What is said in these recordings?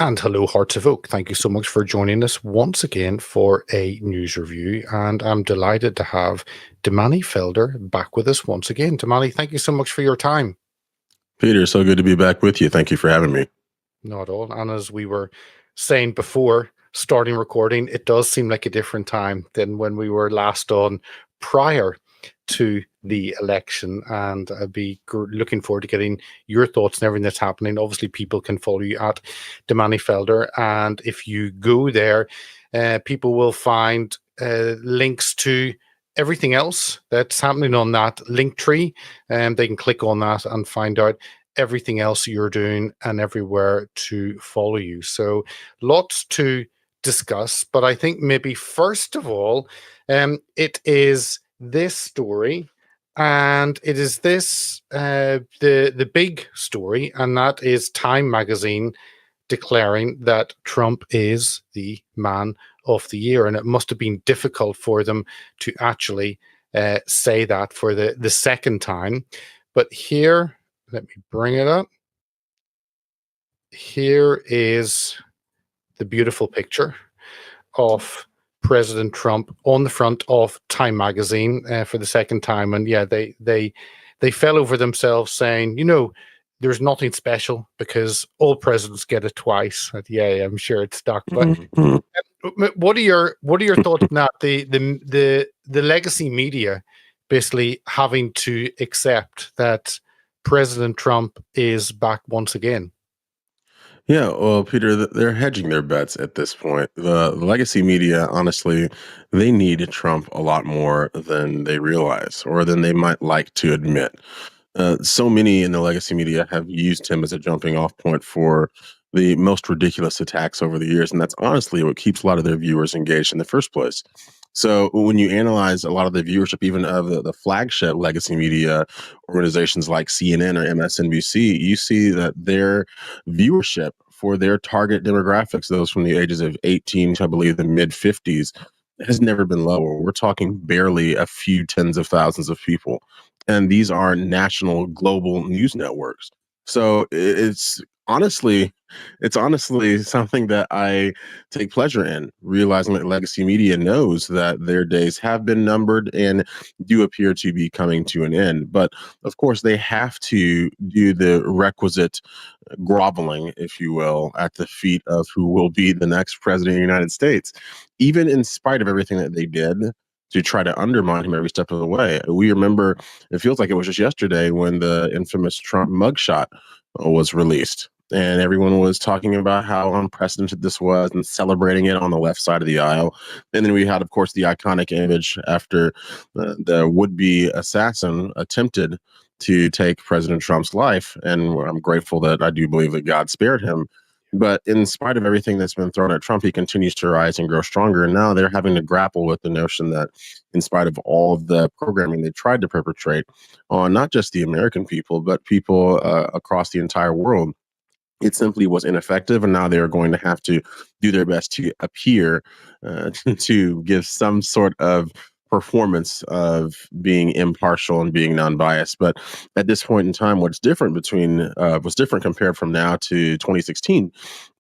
And hello, Hearts of Oak. Thank you so much for joining us once again for a news review. And I'm delighted to have Damani Felder back with us once again. Damani, thank you so much for your time. Peter, so good to be back with you. Thank you for having me. Not at all. And as we were saying before starting recording, it does seem like a different time than when we were last on prior to the election. And I'd be looking forward to getting your thoughts and everything that's happening. Obviously, people can follow you at Damani Felder. And if you go there, people will find links to everything else that's happening on that link tree. And they can click on that and find out everything else you're doing and everywhere to follow you. So lots to discuss, but I think maybe first of all, it is this story, and it is this the big story, and that is Time magazine declaring that Trump is the man of the year, and it must have been difficult for them to actually say that for the second time. But here, let me bring it up. Here is the beautiful picture of President Trump on the front of Time magazine for the second time, and yeah, they fell over themselves saying, there's nothing special because all presidents get it twice. Yeah, I'm sure it's stuck. But what are your thoughts on that? The legacy media basically having to accept that President Trump is back once again. Yeah, well, Peter, they're hedging their bets at this point. The legacy media, honestly, they need Trump a lot more than they realize or than they might like to admit. So many in the legacy media have used him as a jumping off point for the most ridiculous attacks over the years. And that's honestly what keeps a lot of their viewers engaged in the first place. So when you analyze a lot of the viewership, even of the flagship legacy media organizations like CNN or MSNBC, you see that their viewership for their target demographics, those from the ages of 18 to I believe the mid 50s, has never been lower. We're talking barely a few tens of thousands of people. And these are national, global news networks. So it's honestly something that I take pleasure in, realizing that legacy media knows that their days have been numbered and do appear to be coming to an end. But of course, they have to do the requisite groveling, if you will, at the feet of who will be the next president of the United States, even in spite of everything that they did to try to undermine him every step of the way. We remember, it feels like it was just yesterday when the infamous Trump mugshot was released. And everyone was talking about how unprecedented this was and celebrating it on the left side of the aisle. And then we had, of course, the iconic image after the would-be assassin attempted to take President Trump's life. And I'm grateful that I do believe that God spared him. But in spite of everything that's been thrown at Trump, he continues to rise and grow stronger. And now they're having to grapple with the notion that, in spite of all of the programming they tried to perpetrate on not just the American people, but people across the entire world, it simply was ineffective. And now they're going to have to do their best to appear to give some sort of performance of being impartial and being non-biased. But at this point in time, what's different compared from now to 2016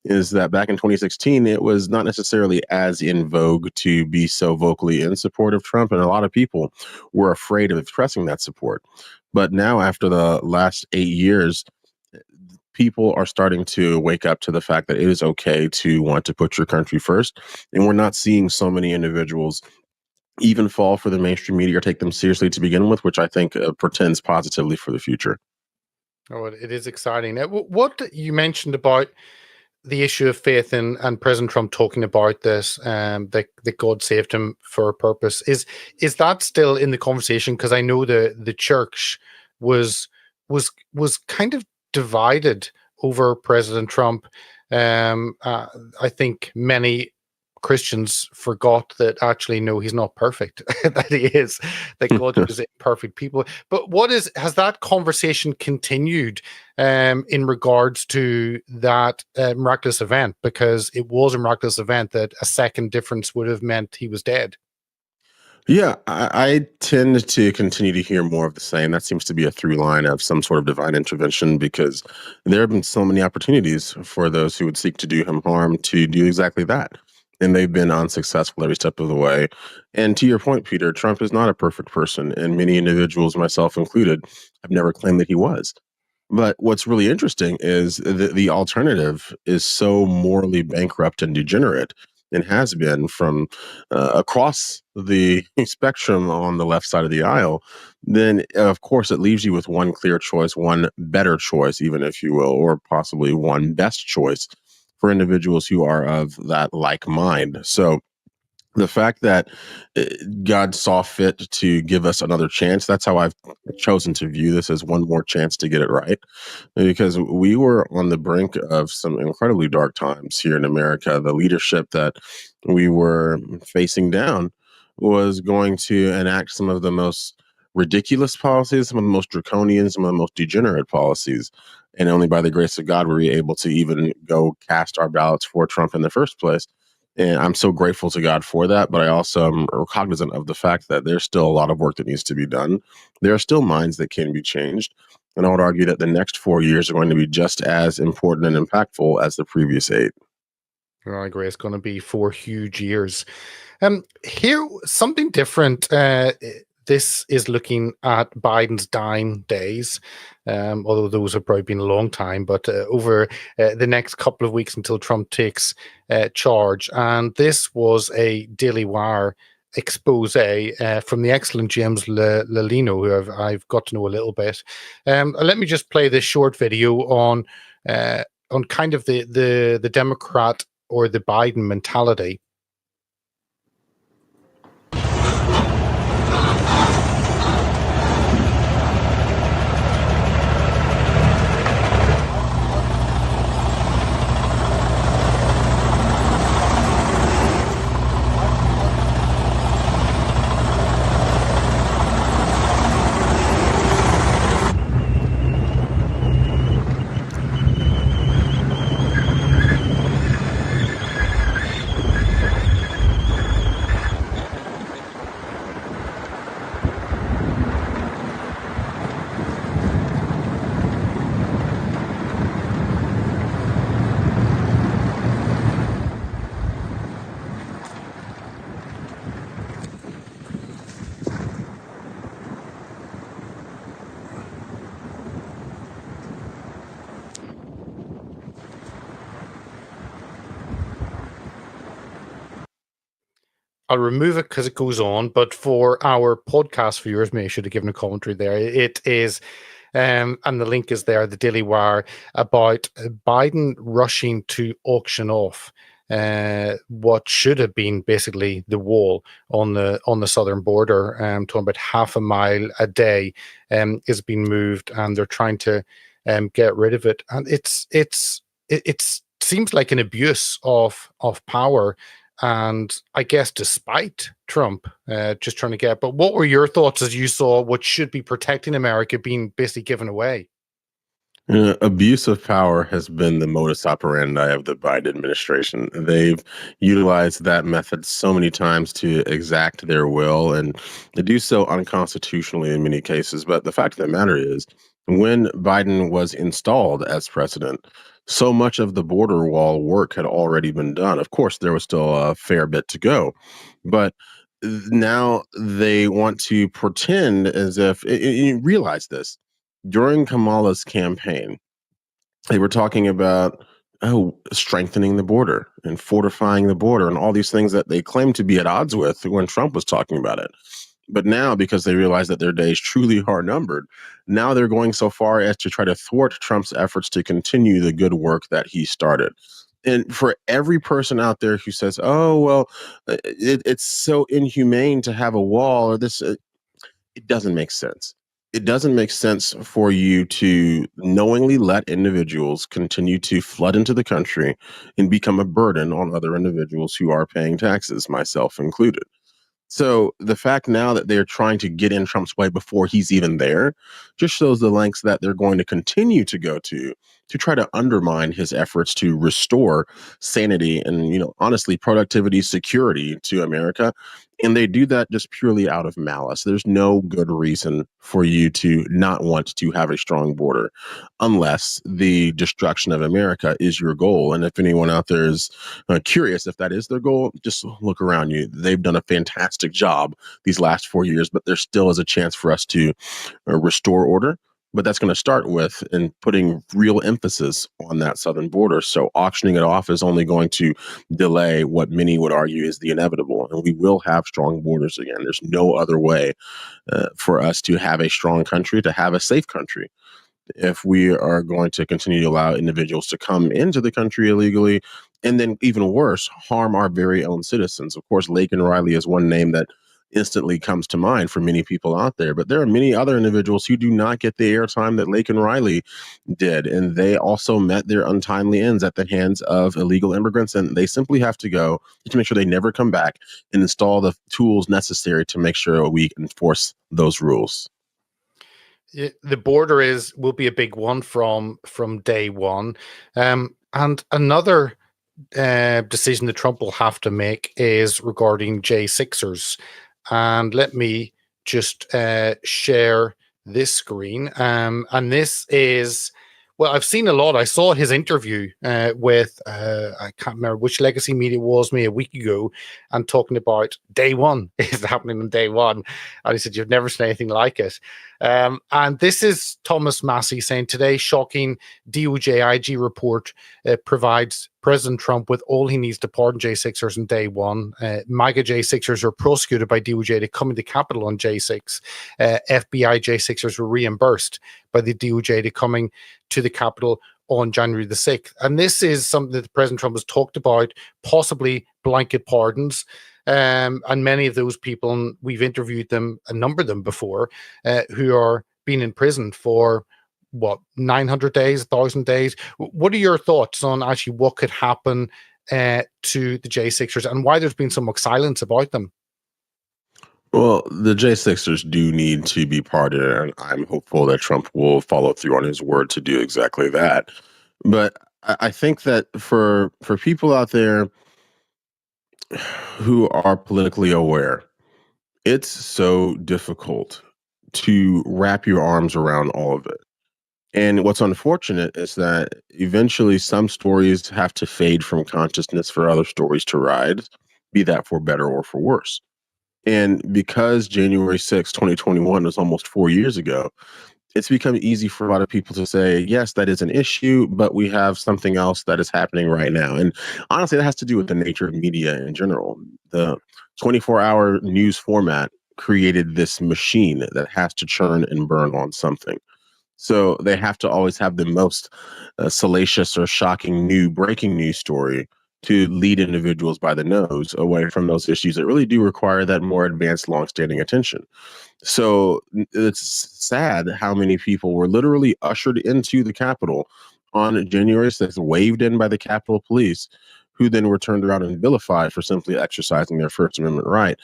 is that back in 2016, it was not necessarily as in vogue to be so vocally in support of Trump. And a lot of people were afraid of expressing that support. But now, after the last 8 years, people are starting to wake up to the fact that it is okay to want to put your country first. And we're not seeing so many individuals even fall for the mainstream media or take them seriously to begin with, which I think portends positively for the future. Oh, it is exciting. What you mentioned about the issue of faith and President Trump talking about this, that God saved him for a purpose, is that still in the conversation? Because I know the church was kind of divided over President Trump. I think many Christians forgot that actually no, he's not perfect. That God is perfect people. But has that conversation continued in regards to that miraculous event? Because it was a miraculous event that a second difference would have meant he was dead. Yeah, I tend to continue to hear more of the same. That seems to be a through line of some sort of divine intervention because there have been so many opportunities for those who would seek to do him harm to do exactly that. And they've been unsuccessful every step of the way. And to your point, Peter, Trump is not a perfect person. And many individuals, myself included, have never claimed that he was. But what's really interesting is the alternative is so morally bankrupt and degenerate and has been from across the spectrum on the left side of the aisle, then of course it leaves you with one clear choice, one better choice, even if you will, or possibly one best choice for individuals who are of that like mind. So the fact that uh, God saw fit to give us another chance, that's how I've chosen to view this as one more chance to get it right. Because we were on the brink of some incredibly dark times here in America. The leadership that we were facing down was going to enact some of the most ridiculous policies, some of the most draconian, some of the most degenerate policies. And only by the grace of God were we able to even go cast our ballots for Trump in the first place. And I'm so grateful to God for that. But I also am cognizant of the fact that there's still a lot of work that needs to be done. There are still minds that can be changed. And I would argue that the next 4 years are going to be just as important and impactful as the previous 8. I agree. It's going to be 4 huge years. Here, something different. This is looking at Biden's dying days, although those have probably been a long time, but over the next couple of weeks until Trump takes charge. And this was a Daily Wire expose from the excellent James Lalino, who I've got to know a little bit. Let me just play this short video on kind of the Democrat or the Biden mentality. I'll remove it because it goes on, but for our podcast viewers, maybe I should have given a commentary there. It is, and the link is there, the Daily Wire, about Biden rushing to auction off what should have been basically the wall on the southern border. Talking about half a mile a day is being moved, and they're trying to get rid of it. And it seems like an abuse of power. And I guess despite Trump just trying to get, but what were your thoughts as you saw what should be protecting America being basically given away? Abuse of power has been the modus operandi of the Biden administration. They've utilized that method so many times to exact their will, and they do so unconstitutionally in many cases. But the fact of the matter is, when Biden was installed as president, so much of the border wall work had already been done. Of course, there was still a fair bit to go, but now they want to pretend as if you realize this during Kamala's campaign, they were talking about, oh, strengthening the border and fortifying the border and all these things that they claimed to be at odds with when Trump was talking about it. But now, because they realize that their days truly are numbered, now they're going so far as to try to thwart Trump's efforts to continue the good work that he started. And for every person out there who says, "Oh, well, it's so inhumane to have a wall," or this, it doesn't make sense. It doesn't make sense for you to knowingly let individuals continue to flood into the country and become a burden on other individuals who are paying taxes, myself included. So the fact now that they're trying to get in Trump's way before he's even there just shows the lengths that they're going to continue to go to try to undermine his efforts to restore sanity and, honestly, productivity, security to America, And they do that just purely out of malice. There's no good reason for you to not want to have a strong border unless the destruction of America is your goal. And if anyone out there is curious if that is their goal, just look around you. They've done a fantastic job these last 4 years, but there still is a chance for us to restore order. But that's going to start with and putting real emphasis on that southern border. So auctioning it off is only going to delay what many would argue is the inevitable. And we will have strong borders again. There's no other way for us to have a strong country, to have a safe country. If we are going to continue to allow individuals to come into the country illegally, and then even worse, harm our very own citizens. Of course, Laken Riley is one name that instantly comes to mind for many people out there, but there are many other individuals who do not get the airtime that Laken Riley did, and they also met their untimely ends at the hands of illegal immigrants, and they simply have to go to make sure they never come back and install the tools necessary to make sure we enforce those rules. The border will be a big one from day one, and another decision that Trump will have to make is regarding J6ers. And let me just share this screen. And this is, well, I've seen a lot. I saw his interview with, I can't remember which legacy media it was, me a week ago, and talking about day one is happening on day one. And he said, you've never seen anything like it. And this is Thomas Massey saying, today, shocking DOJ IG report provides President Trump with all he needs to pardon J6ers on day one. MAGA J6ers are prosecuted by DOJ to come into Capitol on J6. FBI J6ers were reimbursed by the DOJ to coming to the Capitol on January the 6th. And this is something that President Trump has talked about, possibly blanket pardons. And many of those people, and we've interviewed them, a number of them before, who are being in prison for 900 days, 1,000 days. What are your thoughts on actually what could happen to the J6ers and why there's been so much silence about them? Well, the J6ers do need to be pardoned, and I'm hopeful that Trump will follow through on his word to do exactly that. But I think that for people out there who are politically aware, it's so difficult to wrap your arms around all of it. And what's unfortunate is that eventually some stories have to fade from consciousness for other stories to rise, be that for better or for worse. And because January 6, 2021 was almost 4 years ago, it's become easy for a lot of people to say, yes, that is an issue, but we have something else that is happening right now. And honestly, that has to do with the nature of media in general. The 24-hour news format created this machine that has to churn and burn on something. So they have to always have the most salacious or shocking new breaking news story to lead individuals by the nose away from those issues that really do require that more advanced, longstanding attention. So it's sad how many people were literally ushered into the Capitol on January 6th, waved in by the Capitol Police, who then were turned around and vilified for simply exercising their First Amendment right.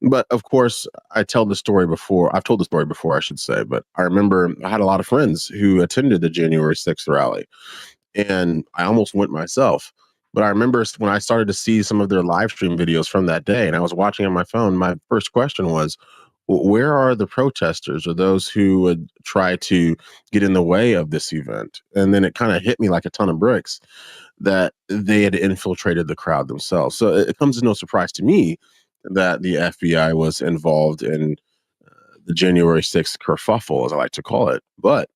But of course, I've told the story before, I should say, but I remember I had a lot of friends who attended the January 6th rally, and I almost went myself. But I remember when I started to see some of their live stream videos from that day, and I was watching on my phone, my first question was, where are the protesters or those who would try to get in the way of this event? And then it kind of hit me like a ton of bricks that they had infiltrated the crowd themselves. So it comes as no surprise to me that the FBI was involved in the January 6th kerfuffle, as I like to call it. But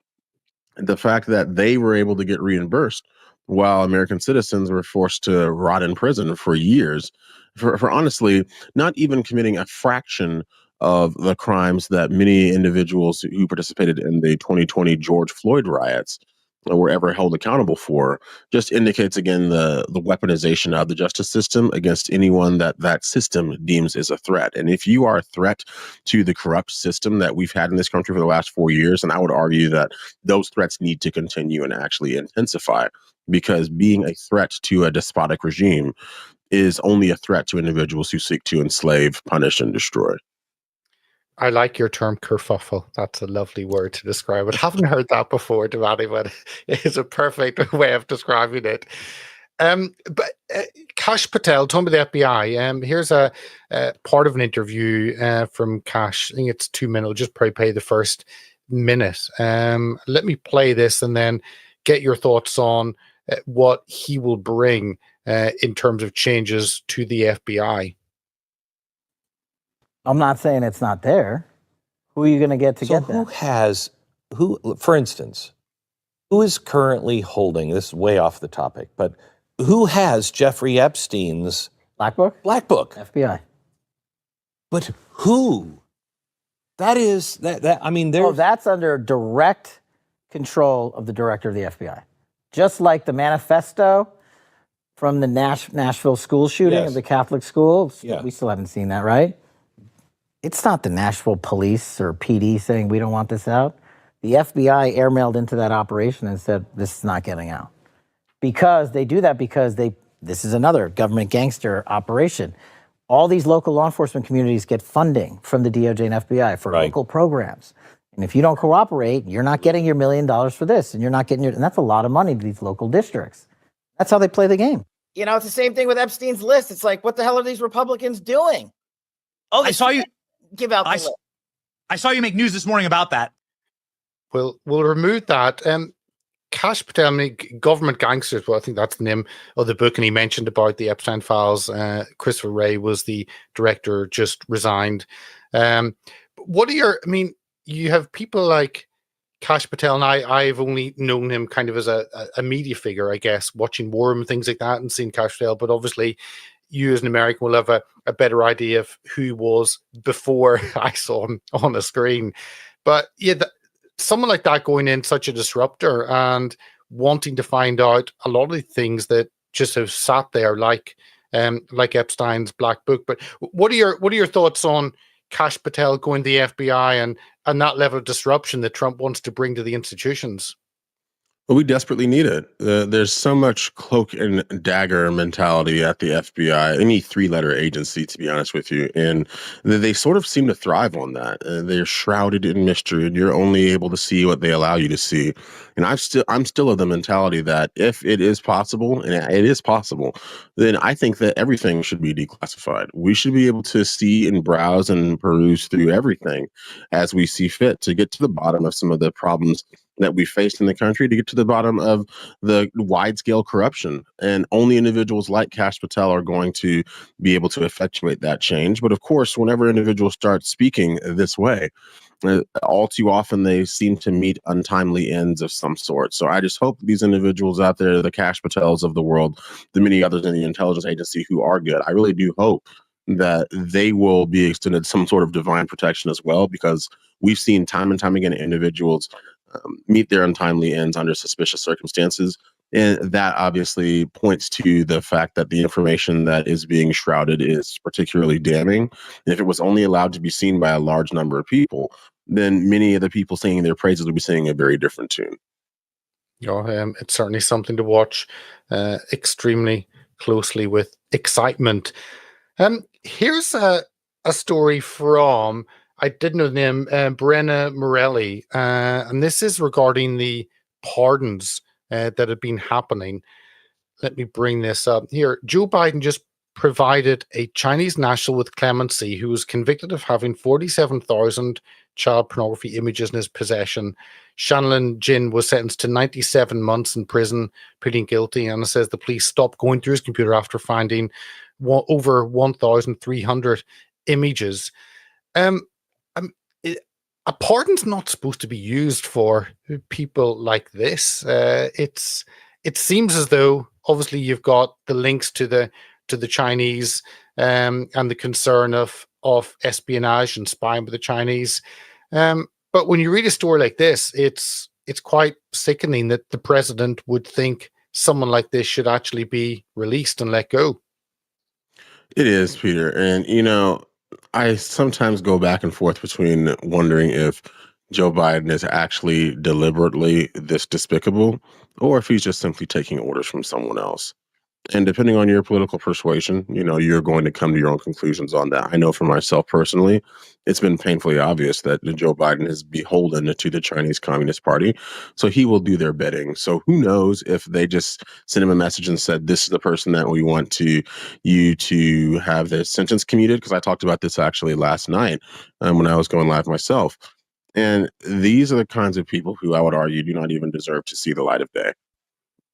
the fact that they were able to get reimbursed while American citizens were forced to rot in prison for years, for honestly not even committing a fraction of the crimes that many individuals who participated in the 2020 George Floyd riots were ever held accountable for, just indicates again the weaponization of the justice system against anyone that that system deems is a threat. And if you are a threat to the corrupt system that we've had in this country for the last 4 years, and I would argue that those threats need to continue and actually intensify, because being a threat to a despotic regime is only a threat to individuals who seek to enslave, punish, and destroy. I like your term kerfuffle. That's a lovely word to describe it. Haven't heard that before, Damani, but it's a perfect way of describing it. But Kash Patel told me the FBI. Here's a part of an interview from Kash. I think it's 2 minutes. I'll just probably play the first minute. Let me play this and then get your thoughts on what he will bring in terms of changes to the FBI. I'm not saying it's not there. Who are you going to get to get that? For instance, who is currently holding, this is way off the topic, but who has Jeffrey Epstein's Black Book? Black Book. FBI. But who? That is, I mean, that's under direct control of the director of the FBI. Just like the manifesto from the Nashville school shooting of the Catholic school. Yeah. We still haven't seen that, right? It's not the Nashville police or PD saying we don't want this out. The FBI airmailed into that operation and said, this is not getting out. Because they do that because this is another government gangster operation. All these local law enforcement communities get funding from the DOJ and FBI for local programs. And if you don't cooperate, you're not getting your $1 million for this, and you're not getting and that's a lot of money to these local districts. That's how they play the game. You know, it's the same thing with Epstein's list. It's like, what the hell are these Republicans doing? Oh, I saw you give out the list. I saw you make news this morning about that. We'll remove that. Kash Patel, I mean, government gangsters. Well, I think that's the name of the book, and he mentioned about the Epstein files. Christopher Wray was the director, just resigned. What are your? I mean, you have people like Kash Patel, and I've only known him kind of as a media figure, I guess, watching War Room and things like that, and seeing Kash Patel. But obviously, you as an American will have a better idea of who he was before I saw him on a screen. But yeah, someone like that going in, such a disruptor, and wanting to find out a lot of the things that just have sat there, like Epstein's Black Book. But what are your thoughts on Kash Patel going to the FBI and that level of disruption that Trump wants to bring to the institutions? Well, we desperately need it. There's so much cloak and dagger mentality at the FBI, any three-letter agency, to be honest with you. And they sort of seem to thrive on that. They're shrouded in mystery, and you're only able to see what they allow you to see. And I'm still of the mentality that if it is possible, and it is possible, then I think that everything should be declassified. We should be able to see and browse and peruse through everything as we see fit to get to the bottom of some of the problems that we faced in the country, to get to the bottom of the wide-scale corruption. And only individuals like Kash Patel are going to be able to effectuate that change. But of course, whenever individuals start speaking this way, all too often they seem to meet untimely ends of some sort. So I just hope these individuals out there, the Kash Patels of the world, the many others in the intelligence agency who are good, I really do hope that they will be extended some sort of divine protection as well, because we've seen time and time again individuals meet their untimely ends under suspicious circumstances. And that obviously points to the fact that the information that is being shrouded is particularly damning. And if it was only allowed to be seen by a large number of people, then many of the people singing their praises would be singing a very different tune. It's certainly something to watch extremely closely with excitement. Here's a story from, I didn't know the name, Brenna Morelli, and this is regarding the pardons that have been happening. Let me bring this up here. Joe Biden just provided a Chinese national with clemency who was convicted of having 47,000 child pornography images in his possession. Shanlin Jin was sentenced to 97 months in prison, pleading guilty, and it says the police stopped going through his computer after finding over 1,300 images. A pardon's not supposed to be used for people like this. It seems as though obviously you've got the links to the Chinese and the concern of espionage and spying with the Chinese. But when you read a story like this, it's quite sickening that the president would think someone like this should actually be released and let go. It is, Peter. And, I sometimes go back and forth between wondering if Joe Biden is actually deliberately this despicable, or if he's just simply taking orders from someone else. And depending on your political persuasion, you're going to come to your own conclusions on that. I know for myself personally, it's been painfully obvious that Joe Biden is beholden to the Chinese Communist Party. So he will do their bidding. So who knows if they just sent him a message and said, this is the person that we want you to have this sentence commuted? Because I talked about this actually last night when I was going live myself. And these are the kinds of people who I would argue do not even deserve to see the light of day.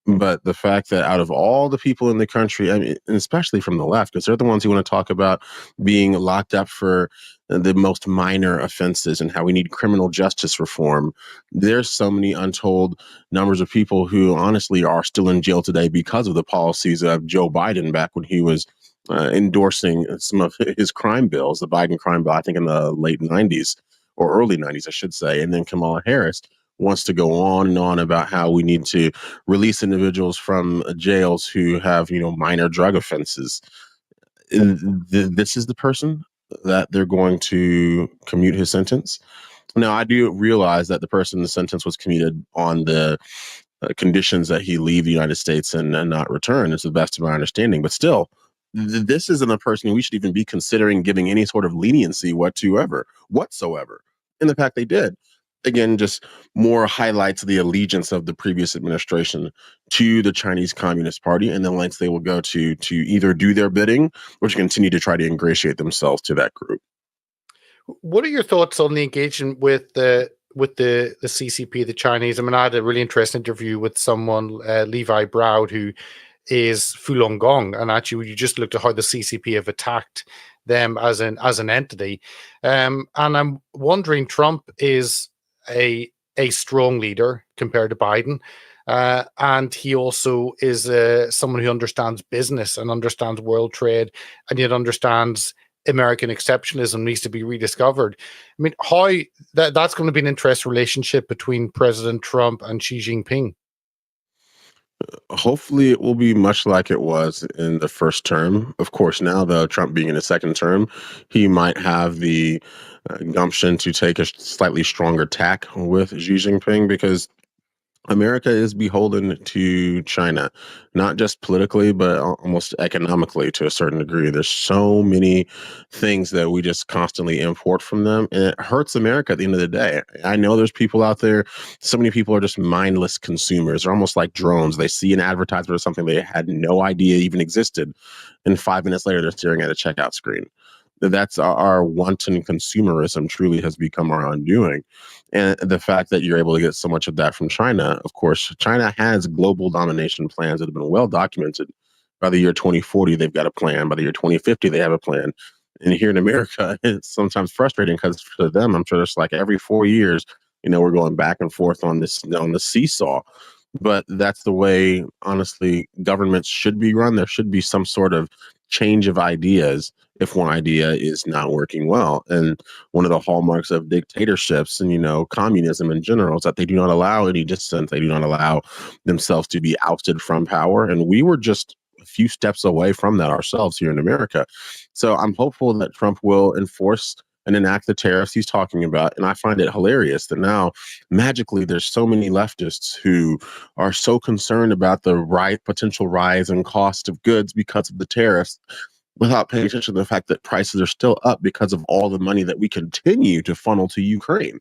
But the fact that out of all the people in the country, I mean, and especially from the left, because they're the ones who want to talk about being locked up for the most minor offenses and how we need criminal justice reform, there's so many untold numbers of people who honestly are still in jail today because of the policies of Joe Biden back when he was endorsing some of his crime bills, the Biden crime bill, I think in the late 90s or early 90s, I should say. And then Kamala Harris wants to go on and on about how we need to release individuals from jails who have, minor drug offenses. This is the person that they're going to commute his sentence. Now, I do realize that the person the sentence was commuted on the conditions that he leave the United States and not return, is the best of my understanding. But still, this isn't a person we should even be considering giving any sort of leniency whatsoever. In the fact they did. Again, just more highlights the allegiance of the previous administration to the Chinese Communist Party and the lengths they will go to either do their bidding or to continue to try to ingratiate themselves to that group. What are your thoughts on the engagement with the CCP, the Chinese? I mean, I had a really interesting interview with someone, Levi Broud, who is Falun Gong, and actually, you just looked at how the CCP have attacked them as an entity, and I'm wondering, Trump is a strong leader compared to Biden, and he also is someone who understands business and understands world trade, and yet understands American exceptionalism needs to be rediscovered. I mean, how that's going to be an interesting relationship between President Trump and Xi Jinping. Hopefully, it will be much like it was in the first term. Of course, now, though, Trump being in his second term, he might have the gumption to take a slightly stronger tack with Xi Jinping because America is beholden to China, not just politically, but almost economically to a certain degree. There's so many things that we just constantly import from them, and it hurts America at the end of the day. I know there's people out there, so many people are just mindless consumers. They're almost like drones. They see an advertisement or something they had no idea even existed, and 5 minutes later, they're staring at a checkout screen. That's our wanton consumerism truly has become our undoing. And the fact that you're able to get so much of that from China, of course, China has global domination plans that have been well documented. By the year 2040, they've got a plan. By the year 2050, they have a plan. And here in America, it's sometimes frustrating because for them, I'm sure it's like every 4 years, we're going back and forth on the seesaw. But that's the way, honestly, governments should be run. There should be some sort of change of ideas if one idea is not working well. And one of the hallmarks of dictatorships and, communism in general is that they do not allow any dissent. They do not allow themselves to be ousted from power. And we were just a few steps away from that ourselves here in America. So I'm hopeful that Trump will enforce and enact the tariffs he's talking about. And I find it hilarious that now magically there's so many leftists who are so concerned about the potential rise in cost of goods because of the tariffs without paying attention to the fact that prices are still up because of all the money that we continue to funnel to Ukraine.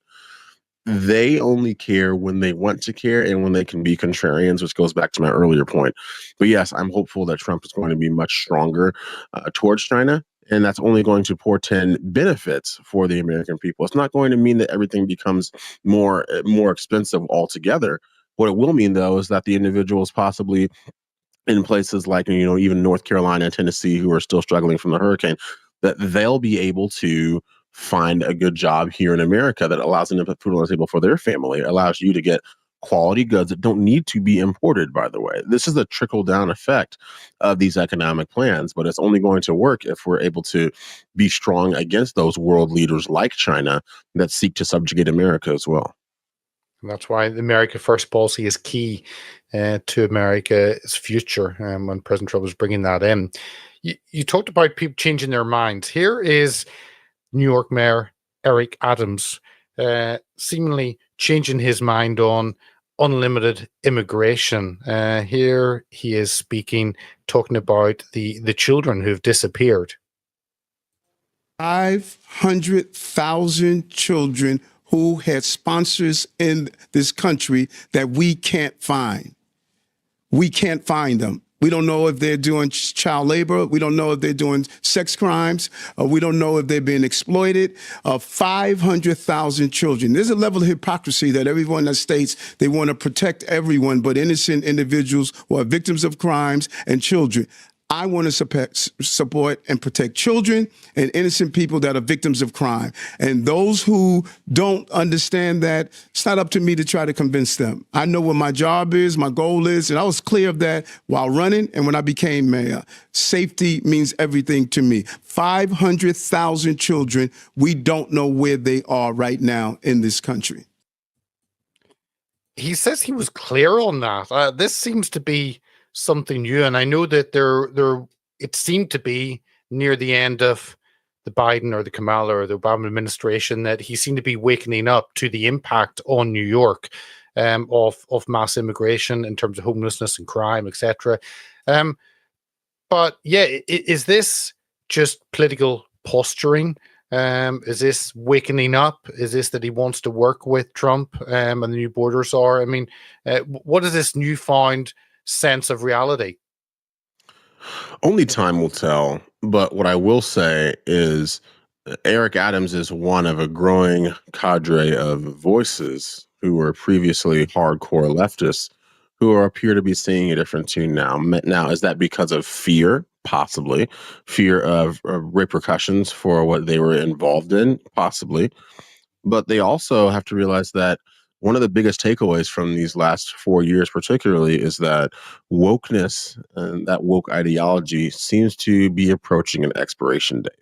They only care when they want to care and when they can be contrarians, which goes back to my earlier point. But yes, I'm hopeful that Trump is going to be much stronger towards China. And that's only going to portend benefits for the American people. It's not going to mean that everything becomes more expensive altogether. What it will mean, though, is that the individuals possibly in places like, even North Carolina, Tennessee, who are still struggling from the hurricane, that they'll be able to find a good job here in America that allows them to put food on the table for their family, allows you to get quality goods that don't need to be imported, by the way. This is a trickle-down effect of these economic plans, but it's only going to work if we're able to be strong against those world leaders like China that seek to subjugate America as well. And that's why the America First policy is key to America's future. When President Trump was bringing that in, you talked about people changing their minds. Here is New York Mayor Eric Adams seemingly changing his mind on unlimited immigration. Here he is speaking, talking about the children who've disappeared. 500,000 children who had sponsors in this country that we can't find. We can't find them. We don't know if they're doing child labor. We don't know if they're doing sex crimes. We don't know if they're being exploited. 500,000 children. There's a level of hypocrisy that everyone that states they want to protect everyone but innocent individuals who are victims of crimes and children. I want to support and protect children and innocent people that are victims of crime. And those who don't understand that, it's not up to me to try to convince them. I know what my job is, my goal is, and I was clear of that while running and when I became mayor. Safety means everything to me. 500,000 children, we don't know where they are right now in this country. He says he was clear on that. This seems to be something new, and I know that there it seemed to be near the end of the Biden or the Kamala or the Obama administration that he seemed to be wakening up to the impact on New York of mass immigration in terms of homelessness and crime, etc. But yeah, is this just political posturing? Is this wakening up? Is this that he wants to work with Trump and the new borders are? I mean, what is this newfound sense of reality? Only time will tell. But what I will say is Eric Adams is one of a growing cadre of voices who were previously hardcore leftists who appear to be singing a different tune now. Now, is that because of fear? Possibly. Fear of repercussions for what they were involved in? Possibly. But they also have to realize that one of the biggest takeaways from these last 4 years, particularly, is that wokeness and that woke ideology seems to be approaching an expiration date.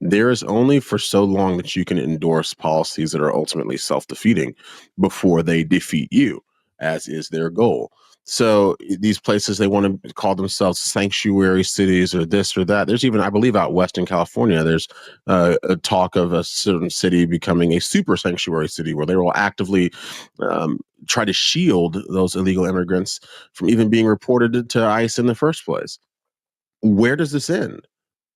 There is only for so long that you can endorse policies that are ultimately self-defeating before they defeat you, as is their goal. So these places, they want to call themselves sanctuary cities or this or that. There's even, I believe, out west in California, there's a talk of a certain city becoming a super sanctuary city where they will actively try to shield those illegal immigrants from even being reported to ICE in the first place. Where does this end?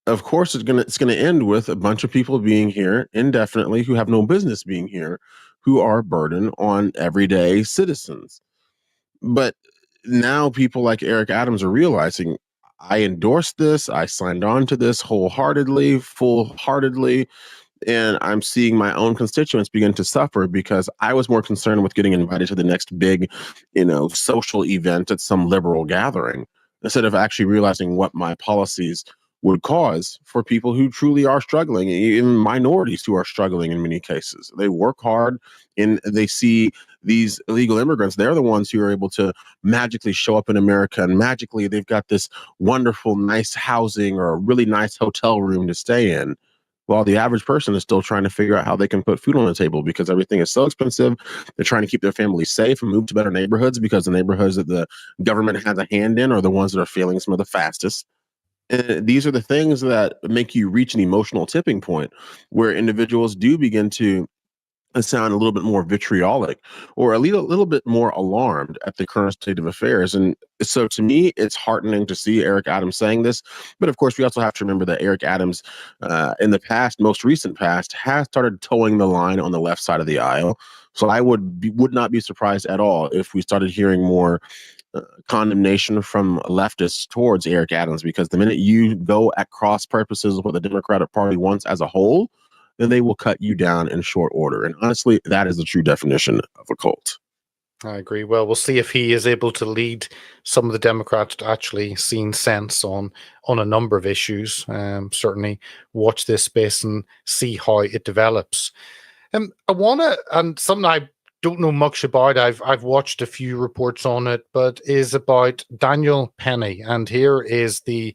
Of course, it's gonna end with a bunch of people being here indefinitely who have no business being here, who are a burden on everyday citizens. But now people like Eric Adams are realizing, I endorsed this, I signed on to this wholeheartedly, full-heartedly, and I'm seeing my own constituents begin to suffer because I was more concerned with getting invited to the next big, social event at some liberal gathering instead of actually realizing what my policies would cause for people who truly are struggling, even minorities who are struggling in many cases. They work hard and they see these illegal immigrants. They're the ones who are able to magically show up in America, and magically they've got this wonderful, nice housing or a really nice hotel room to stay in. While the average person is still trying to figure out how they can put food on the table because everything is so expensive. They're trying to keep their families safe and move to better neighborhoods because the neighborhoods that the government has a hand in are the ones that are failing some of the fastest. And these are the things that make you reach an emotional tipping point where individuals do begin to sound a little bit more vitriolic or a little bit more alarmed at the current state of affairs. And so to me, it's heartening to see Eric Adams saying this. But of course, we also have to remember that Eric Adams, in the past, most recent past, has started towing the line on the left side of the aisle. So I would not be surprised at all if we started hearing more condemnation from leftists towards Eric Adams, because the minute you go at cross purposes with what the Democratic Party wants as a whole, then they will cut you down in short order. And honestly, that is the true definition of a cult. I agree. Well, we'll see if he is able to lead some of the Democrats to actually seeing sense on a number of issues. Certainly watch this space and see how it develops. I want to, and something I don't know much about, I've watched a few reports on it, but is about Daniel Penny. And here's the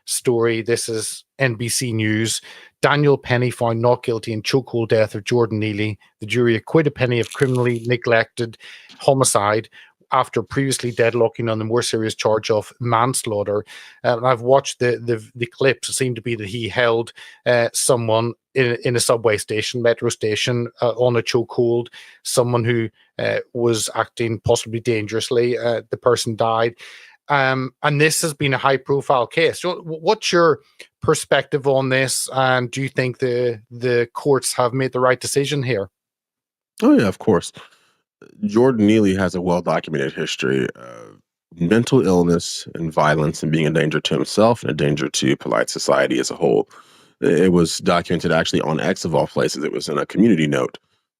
story. This is NBC News. Daniel Penny found not guilty in chokehold death of Jordan Neely. The jury acquitted Penny of criminally neglected homicide after previously deadlocking on the more serious charge of manslaughter. And I've watched the clips. It seemed to be that he held someone in a subway station, metro station, on a chokehold, someone who was acting possibly dangerously. The person died. And this has been a high-profile case. So what's your perspective on this? And do you think the courts have made the right decision here? Oh yeah, of course. Jordan Neely has a well-documented history of mental illness and violence and being a danger to himself and a danger to polite society as a whole. It was documented actually on X of all places. It was in a community note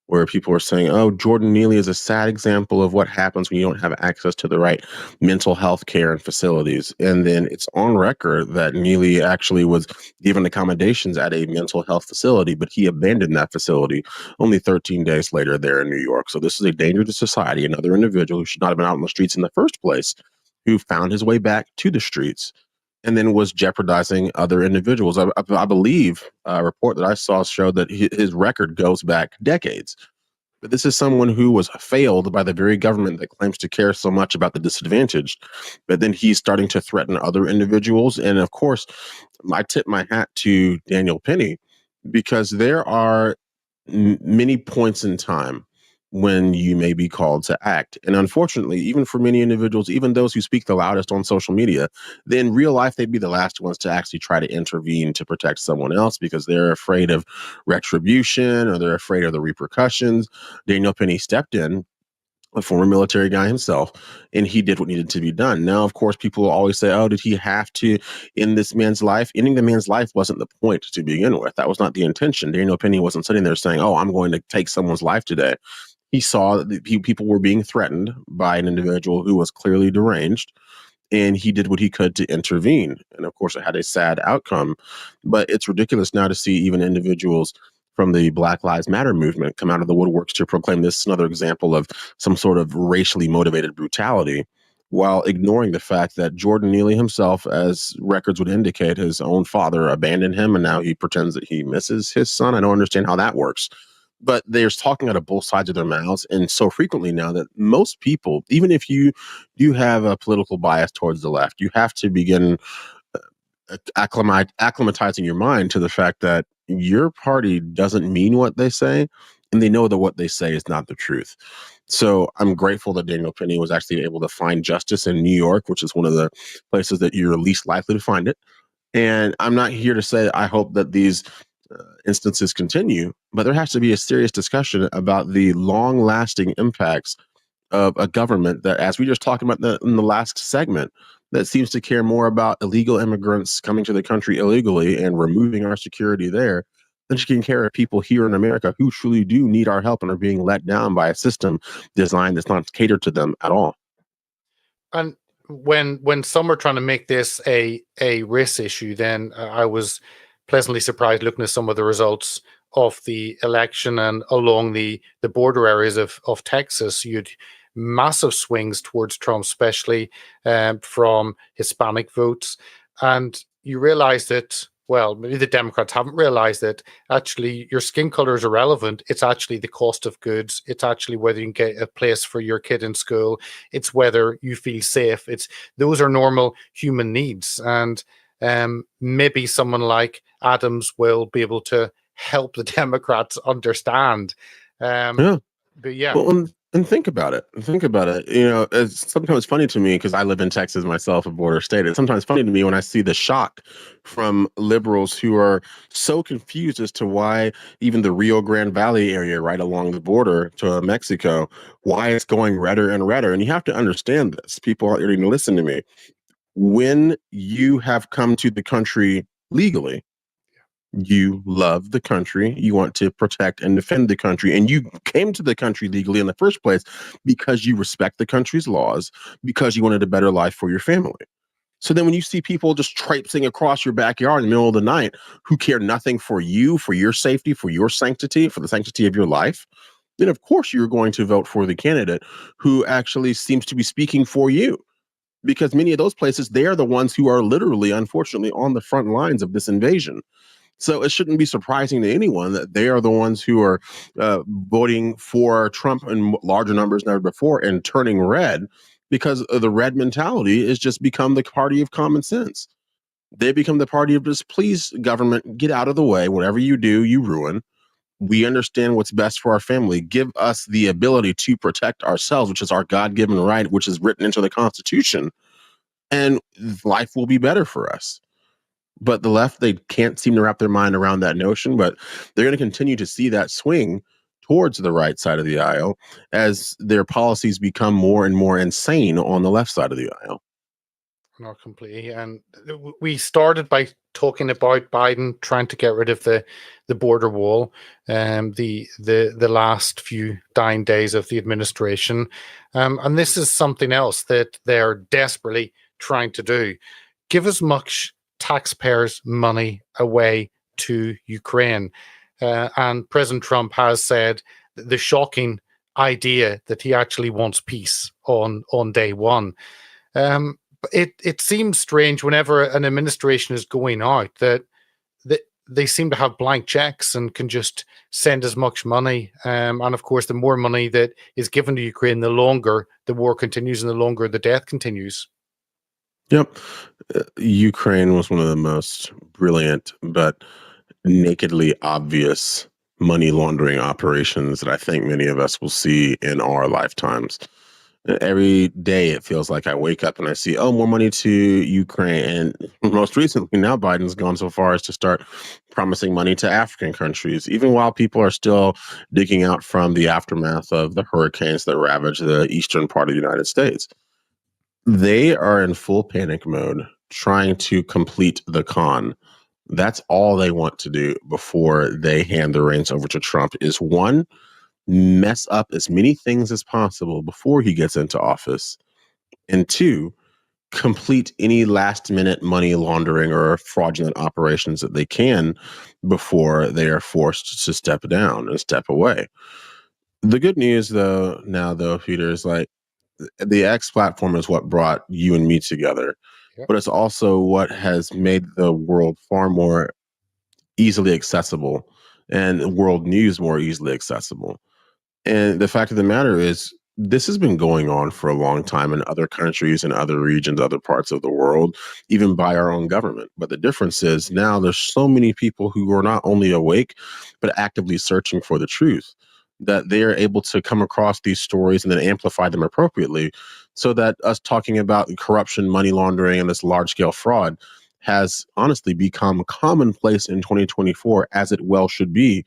where people were saying, oh, Jordan Neely is a sad example of what happens when you don't have access to the right mental health care and facilities. And then it's on record that Neely actually was given accommodations at a mental health facility, but he abandoned that facility only 13 days later there in New York. So this is a danger to society, another individual who should not have been out on the streets in the first place, who found his way back to the streets and then was jeopardizing other individuals. I believe a report that I saw showed that his record goes back decades. But this is someone who was failed by the very government that claims to care so much about the disadvantaged. But then he's starting to threaten other individuals. And of course, I tip my hat to Daniel Penny, because there are many points in time when you may be called to act. And unfortunately, even for many individuals, even those who speak the loudest on social media, then in real life, they'd be the last ones to actually try to intervene to protect someone else because they're afraid of retribution or they're afraid of the repercussions. Daniel Penny stepped in, a former military guy himself, and he did what needed to be done. Now, of course, people will always say, oh, did he have to end this man's life? Ending the man's life wasn't the point to begin with. That was not the intention. Daniel Penny wasn't sitting there saying, oh, I'm going to take someone's life today. He saw that people were being threatened by an individual who was clearly deranged, and he did what he could to intervene. And of course, it had a sad outcome. But it's ridiculous now to see even individuals from the Black Lives Matter movement come out of the woodworks to proclaim this is another example of some sort of racially motivated brutality, while ignoring the fact that Jordan Neely himself, as records would indicate, his own father abandoned him, and now he pretends that he misses his son. I don't understand how that works. But they're talking out of both sides of their mouths, and so frequently now that most people, even if you do have a political bias towards the left, you have to begin acclimatizing your mind to the fact that your party doesn't mean what they say, and they know that what they say is not the truth. So I'm grateful that Daniel Penny was actually able to find justice in New York, which is one of the places that you're least likely to find it. And I'm not here to say I hope that these instances continue, but there has to be a serious discussion about the long-lasting impacts of a government that, as we just talked about in the last segment, that seems to care more about illegal immigrants coming to the country illegally and removing our security there than taking care of people here in America who truly do need our help and are being let down by a system designed that's not catered to them at all. And when some are trying to make this a race issue, then I was pleasantly surprised looking at some of the results of the election, and along the border areas of Texas, you'd massive swings towards Trump, especially from Hispanic votes. And you realize that, well, maybe the Democrats haven't realized that actually your skin color is irrelevant. It's actually the cost of goods. It's actually whether you can get a place for your kid in school. It's whether you feel safe. Those are normal human needs. And maybe someone like Adams will be able to help the Democrats understand. Yeah. But yeah. Well, and think about it. Think about it. You know, it's sometimes funny to me because I live in Texas myself, a border state. It's sometimes funny to me when I see the shock from liberals who are so confused as to why even the Rio Grande Valley area right along the border to Mexico, why it's going redder and redder. And you have to understand this. People are going to listen to me. When you have come to the country legally, you love the country, you want to protect and defend the country, and you came to the country legally in the first place because you respect the country's laws, because you wanted a better life for your family. So then when you see people just traipsing across your backyard in the middle of the night who care nothing for you, for your safety, for your sanctity, for the sanctity of your life, then of course you're going to vote for the candidate who actually seems to be speaking for you. Because many of those places, they are the ones who are literally, unfortunately, on the front lines of this invasion. So it shouldn't be surprising to anyone that they are the ones who are voting for Trump in larger numbers than ever before and turning red, because of the red mentality has just become the party of common sense. They become the party of just, please, government, get out of the way. Whatever you do, you ruin. We understand what's best for our family. Give us the ability to protect ourselves, which is our God-given right, which is written into the Constitution, and life will be better for us. But the left, they can't seem to wrap their mind around that notion, but they're going to continue to see that swing towards the right side of the aisle as their policies become more and more insane on the left side of the aisle. Not completely. And we started by talking about Biden trying to get rid of the border wall, the last few dying days of the administration, and this is something else that they're desperately trying to do: give as much taxpayers' money away to Ukraine. And President Trump has said the shocking idea that he actually wants peace on day one. It seems strange whenever an administration is going out that they seem to have blank checks and can just send as much money. And of course, the more money that is given to Ukraine, the longer the war continues and the longer the death continues. Yep. Ukraine was one of the most brilliant but nakedly obvious money laundering operations that I think many of us will see in our lifetimes. Every day it feels like I wake up and I see, oh, more money to Ukraine. And most recently, now Biden's gone so far as to start promising money to African countries, even while people are still digging out from the aftermath of the hurricanes that ravaged the eastern part of the United States. They are in full panic mode, trying to complete the con. That's all they want to do before they hand the reins over to Trump is, one, mess up as many things as possible before he gets into office, and two, complete any last minute money laundering or fraudulent operations that they can before they are forced to step down and step away. The good news though, Peter, is like the X platform is what brought you and me together, Yep. but it's also what has made the world far more easily accessible and world news more easily accessible. And the fact of the matter is, this has been going on for a long time in other countries and other regions, other parts of the world, even by our own government. But the difference is now there's so many people who are not only awake, but actively searching for the truth, that they are able to come across these stories and then amplify them appropriately, so that us talking about corruption, money laundering, and this large scale fraud has honestly become commonplace in 2024, as it well should be,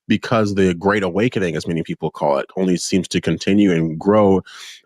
because the Great Awakening, as many people call it, only seems to continue and grow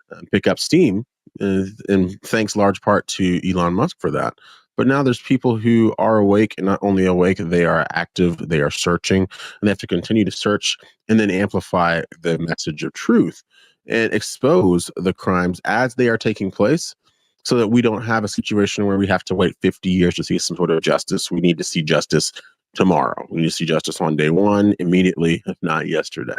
and pick up steam, and thanks large part to Elon Musk for that. But now there's people who are awake, and not only awake, they are active, they are searching, and they have to continue to search and then amplify the message of truth and expose the crimes as they are taking place, so that we don't have a situation where we have to wait 50 years to see some sort of justice. We need to see justice tomorrow. We need to see justice on day one, immediately, if not yesterday.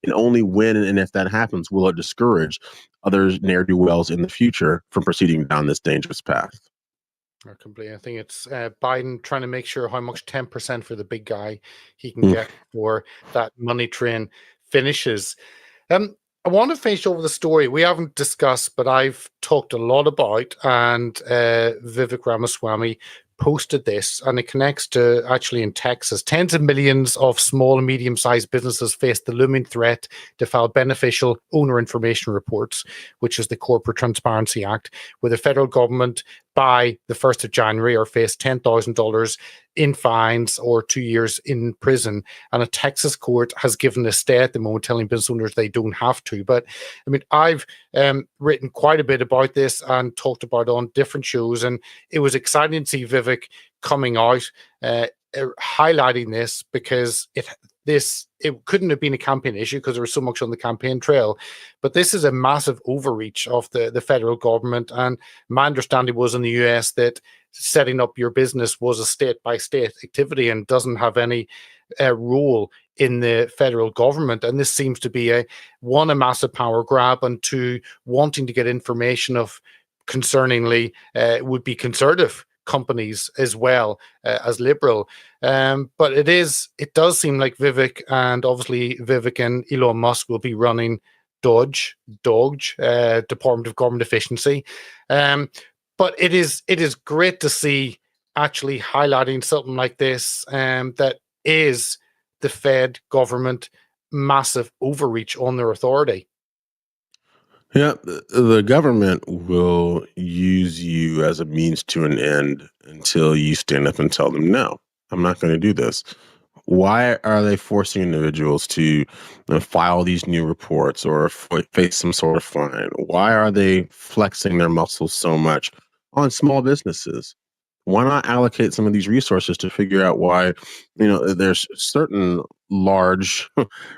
And only when and if that happens will it discourage other ne'er-do-wells in the future from proceeding down this dangerous path. Completely. I think it's Biden trying to make sure how much 10% for the big guy he can get before that money train finishes. I want to finish over the story we haven't discussed, but I've talked a lot about, and Vivek Ramaswamy posted this, and it connects to actually in Texas. Tens of millions of small and medium-sized businesses face the looming threat to file beneficial owner information reports, which is the Corporate Transparency Act, with the federal government by the 1st of January or face $10,000 in fines or 2 years in prison. And a Texas court has given a stay at the moment, telling business owners they don't have to. But I mean, I've written quite a bit about this and talked about it on different shows, and it was exciting to see Vivek coming out, highlighting this, because it couldn't have been a campaign issue because there was so much on the campaign trail. But this is a massive overreach of the federal government. And my understanding was in the US that setting up your business was a state-by-state activity and doesn't have any role in the federal government. And this seems to be a massive power grab, and two, wanting to get information of concerningly would be conservative companies as well as liberal. But it does seem like Vivek and Elon Musk will be running Doge, Department of Government Efficiency. But it is great to see actually highlighting something like this that is the Fed government massive overreach on their authority. Yeah, the government will use you as a means to an end until you stand up and tell them, no, I'm not going to do this. Why are they forcing individuals to file these new reports or face some sort of fine? Why are they flexing their muscles so much on small businesses? Why not allocate some of these resources to figure out why, there's certain large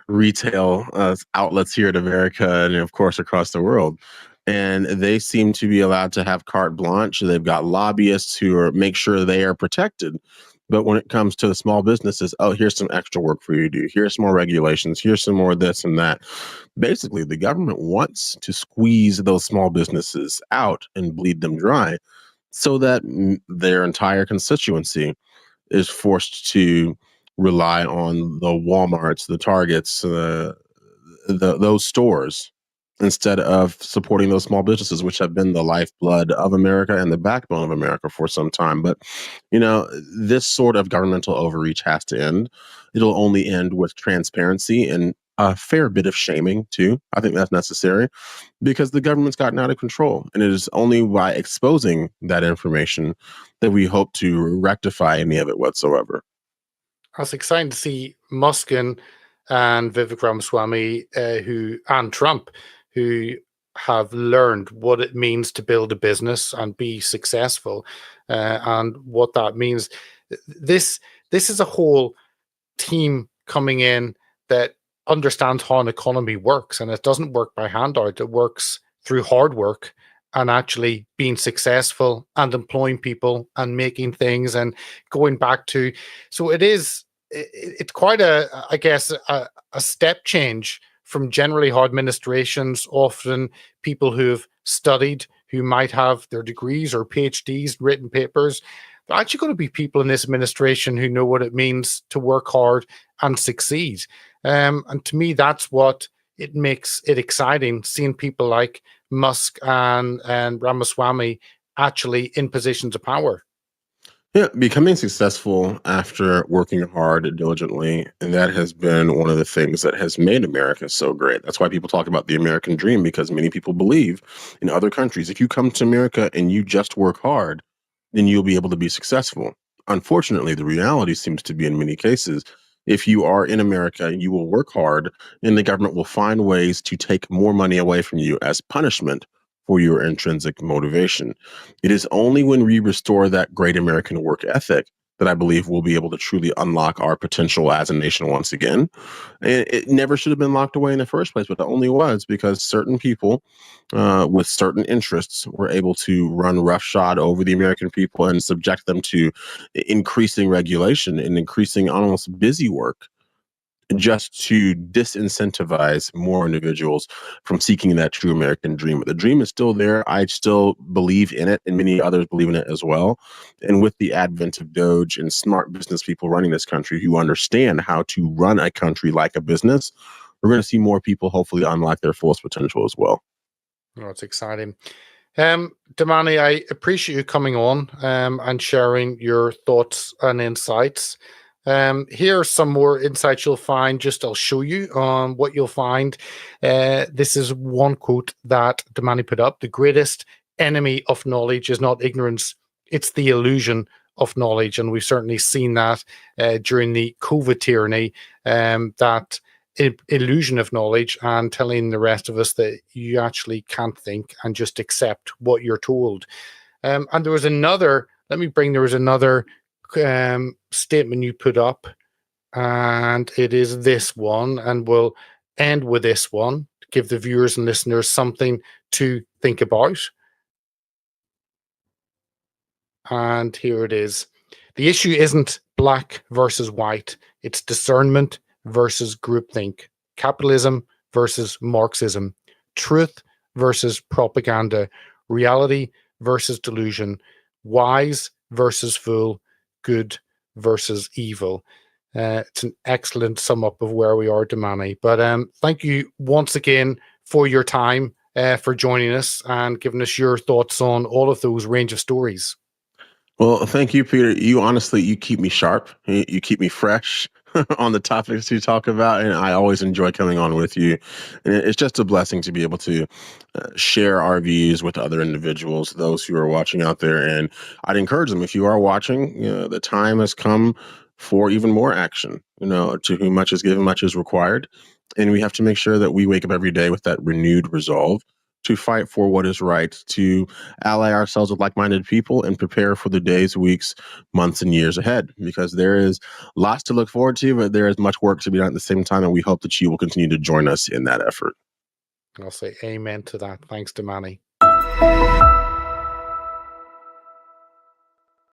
retail outlets here in America and, of course, across the world. And they seem to be allowed to have carte blanche. They've got lobbyists who make sure they are protected. But when it comes to the small businesses, oh, here's some extra work for you to do. Here's some more regulations. Here's some more this and that. Basically, the government wants to squeeze those small businesses out and bleed them dry so that their entire constituency is forced to rely on the Walmarts, the Targets, those stores, instead of supporting those small businesses, which have been the lifeblood of America and the backbone of America for some time. But, this sort of governmental overreach has to end. It'll only end with transparency and a fair bit of shaming, too. I think that's necessary because the government's gotten out of control. And it is only by exposing that information that we hope to rectify any of it whatsoever. It's exciting to see Musk and Vivek Ramaswamy and Trump, who have learned what it means to build a business and be successful, and what that means. This is a whole team coming in that understands how an economy works, and it doesn't work by handout. It works through hard work and actually being successful and employing people and making things and going back to. So it's quite a step change from generally how administrations, often people who've studied, who might have their degrees or PhDs, written papers. There are actually going to be people in this administration who know what it means to work hard and succeed. And to me, that's what it makes it exciting, seeing people like Musk and Ramaswamy actually in positions of power. Yeah, becoming successful after working hard diligently, and that has been one of the things that has made America so great. That's why people talk about the American dream, because many people believe in other countries, if you come to America and you just work hard, then you'll be able to be successful. Unfortunately, the reality seems to be in many cases, if you are in America, you will work hard and the government will find ways to take more money away from you as punishment for your intrinsic motivation. It is only when we restore that great American work ethic that I believe we'll be able to truly unlock our potential as a nation once again. And it never should have been locked away in the first place, but it only was because certain people with certain interests were able to run roughshod over the American people and subject them to increasing regulation and increasing almost busy work, just to disincentivize more individuals from seeking that true American dream. But the dream is still there. I still believe in it, and many others believe in it as well. And with the advent of Doge and smart business people running this country who understand how to run a country like a business, we're going to see more people hopefully unlock their fullest potential as well. Oh, it's exciting. Damani, I appreciate you coming on and sharing your thoughts and insights. Here are some more insights you'll find. I'll show you what you'll find. This is one quote that Damani put up. The greatest enemy of knowledge is not ignorance, it's the illusion of knowledge. And we've certainly seen that during the COVID tyranny, that illusion of knowledge and telling the rest of us that you actually can't think and just accept what you're told. And there was another statement you put up, and it is this one, and we'll end with this one to give the viewers and listeners something to think about. And here it is. The issue isn't black versus white, it's discernment versus groupthink, capitalism versus Marxism, truth versus propaganda, reality versus delusion, wise versus fool, good versus evil. It's an excellent sum up of where we are, Damani. But thank you once again for your time, for joining us and giving us your thoughts on all of those range of stories. Well, thank you, Peter. You honestly, you keep me sharp. You keep me fresh on the topics you talk about, and I always enjoy coming on with you. And it's just a blessing to be able to share our views with other individuals, those who are watching out there. And I'd encourage them, if you are watching, the time has come for even more action. To whom much is given, much is required, and we have to make sure that we wake up every day with that renewed resolve to fight for what is right, to ally ourselves with like-minded people and prepare for the days, weeks, months, and years ahead, because there is lots to look forward to, but there is much work to be done at the same time, and we hope that you will continue to join us in that effort. I'll say amen to that. Thanks, Damani.